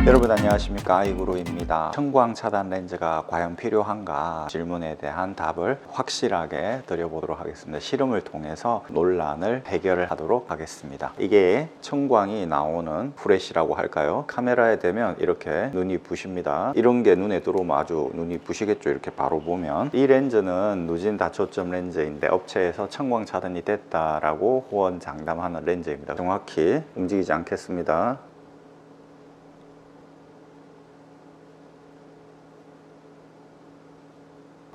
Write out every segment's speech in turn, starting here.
여러분 안녕하십니까, 아이구루입니다. 청광 차단 렌즈가 과연 필요한가 질문에 대한 답을 확실하게 드려보도록 하겠습니다. 실험을 통해서 논란을 해결을 하도록 하겠습니다. 이게 청광이 나오는 프레시라고 할까요? 카메라에 대면 이렇게 눈이 부십니다. 이런 게 눈에 들어오면 아주 눈이 부시겠죠. 이렇게 바로 보면. 이 렌즈는 누진 다초점 렌즈인데 업체에서 청광 차단이 됐다라고 호언장담하는 렌즈입니다. 정확히 움직이지 않겠습니다.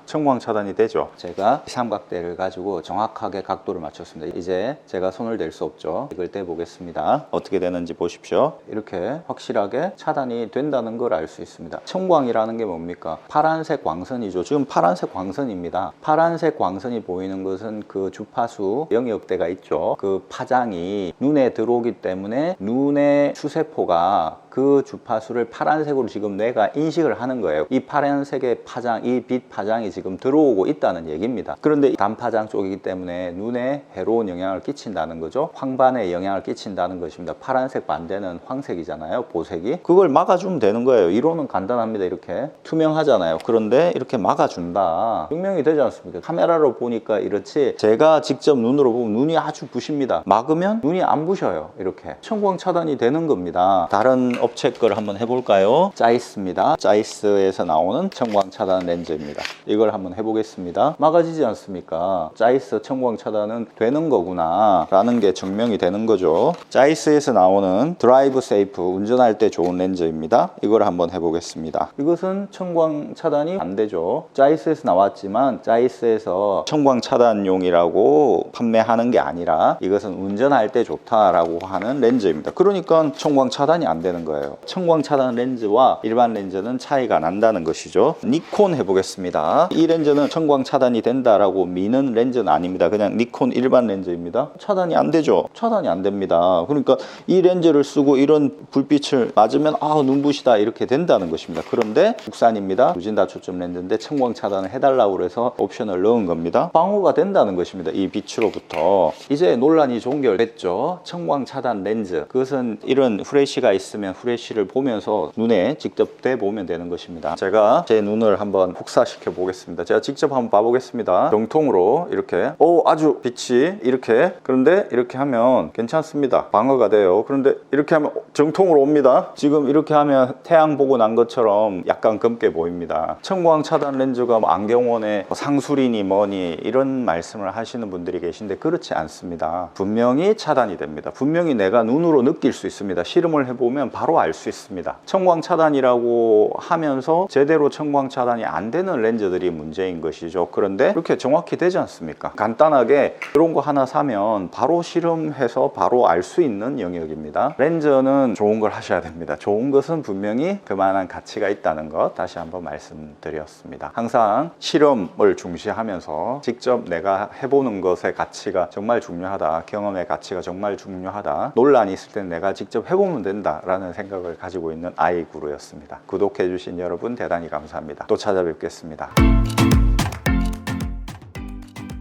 청광 차단이 되죠. 제가 삼각대를 가지고 정확하게 각도를 맞췄습니다. 이제 제가 손을 댈 수 없죠. 이걸 떼보겠습니다. 어떻게 되는지 보십시오. 이렇게 확실하게 차단이 된다는 걸 알 수 있습니다. 청광이라는 게 뭡니까? 파란색 광선이죠. 지금 파란색 광선입니다. 파란색 광선이 보이는 것은 그 주파수 영역대가 있죠. 그 파장이 눈에 들어오기 때문에 눈의 수세포가 그 주파수를 파란색으로 지금 뇌가 인식을 하는 거예요. 이 파란색의 파장, 이 빛 파장이 지금 들어오고 있다는 얘기입니다. 그런데 단파장 쪽이기 때문에 눈에 해로운 영향을 끼친다는 거죠. 황반에 영향을 끼친다는 것입니다. 파란색 반대는 황색이잖아요. 보색이. 그걸 막아주면 되는 거예요. 이론은 간단합니다. 이렇게 투명하잖아요. 그런데 이렇게 막아준다. 증명이 되지 않습니까? 카메라로 보니까 이렇지 제가 직접 눈으로 보면 눈이 아주 부십니다. 막으면 눈이 안 부셔요. 이렇게 청광 차단이 되는 겁니다. 다른 업체 걸 한번 해볼까요? 자이스입니다. 자이스에서 나오는 청광 차단 렌즈입니다. 이걸 한번 해보겠습니다. 막아지지 않습니까? 자이스 청광 차단은 되는 거구나 라는 게 증명이 되는 거죠. 자이스에서 나오는 드라이브 세이프, 운전할 때 좋은 렌즈입니다. 이걸 한번 해보겠습니다. 이것은 청광 차단이 안 되죠. 자이스에서 나왔지만 자이스에서 청광 차단용이라고 판매하는 게 아니라 이것은 운전할 때 좋다라고 하는 렌즈입니다. 그러니까 청광 차단이 안 되는 거예요. 청광 차단 렌즈와 일반 렌즈는 차이가 난다는 것이죠. 니콘 해보겠습니다. 이 렌즈는 청광 차단이 된다라고 미는 렌즈는 아닙니다. 그냥 니콘 일반 렌즈입니다. 차단이 안 되죠. 차단이 안 됩니다. 그러니까 이 렌즈를 쓰고 이런 불빛을 맞으면 눈부시다 이렇게 된다는 것입니다. 그런데 국산입니다. 누진 다초점 렌즈인데 청광 차단을 해달라고 해서 옵션을 넣은 겁니다. 방어가 된다는 것입니다. 이 빛으로부터. 이제 논란이 종결됐죠. 청광 차단 렌즈. 그것은 이런 후레쉬가 있으면 후레쉬를 보면서 눈에 직접 대보면 되는 것입니다. 제가 제 눈을 한번 혹사시켜 보겠습니다. 제가 직접 한번 봐보겠습니다. 정통으로 이렇게 아주 빛이 이렇게, 그런데 이렇게 하면 괜찮습니다. 방어가 돼요. 그런데 이렇게 하면 정통으로 옵니다. 지금 이렇게 하면 태양 보고 난 것처럼 약간 검게 보입니다. 청광 차단 렌즈가 안경원에 상술이니 뭐니 이런 말씀을 하시는 분들이 계신데 그렇지 않습니다. 분명히 차단이 됩니다. 분명히 내가 눈으로 느낄 수 있습니다. 실험을 해보면 바로 알 수 있습니다. 청광 차단이라고 하면서 제대로 청광 차단이 안 되는 렌즈들이 문제인 것이죠. 그런데 이렇게 정확히 되지 않습니까? 간단하게 이런 거 하나 사면 바로 실험해서 바로 알 수 있는 영역입니다. 렌즈는 좋은 걸 하셔야 됩니다. 좋은 것은 분명히 그만한 가치가 있다는 것 다시 한번 말씀드렸습니다. 항상 실험을 중시하면서 직접 내가 해보는 것의 가치가 정말 중요하다. 경험의 가치가 정말 중요하다. 논란이 있을 땐 내가 직접 해보면 된다라는 생각을 가지고 있는 아이구루였습니다. 구독해주신 여러분 대단히 감사합니다. 또 찾아뵙겠습니다.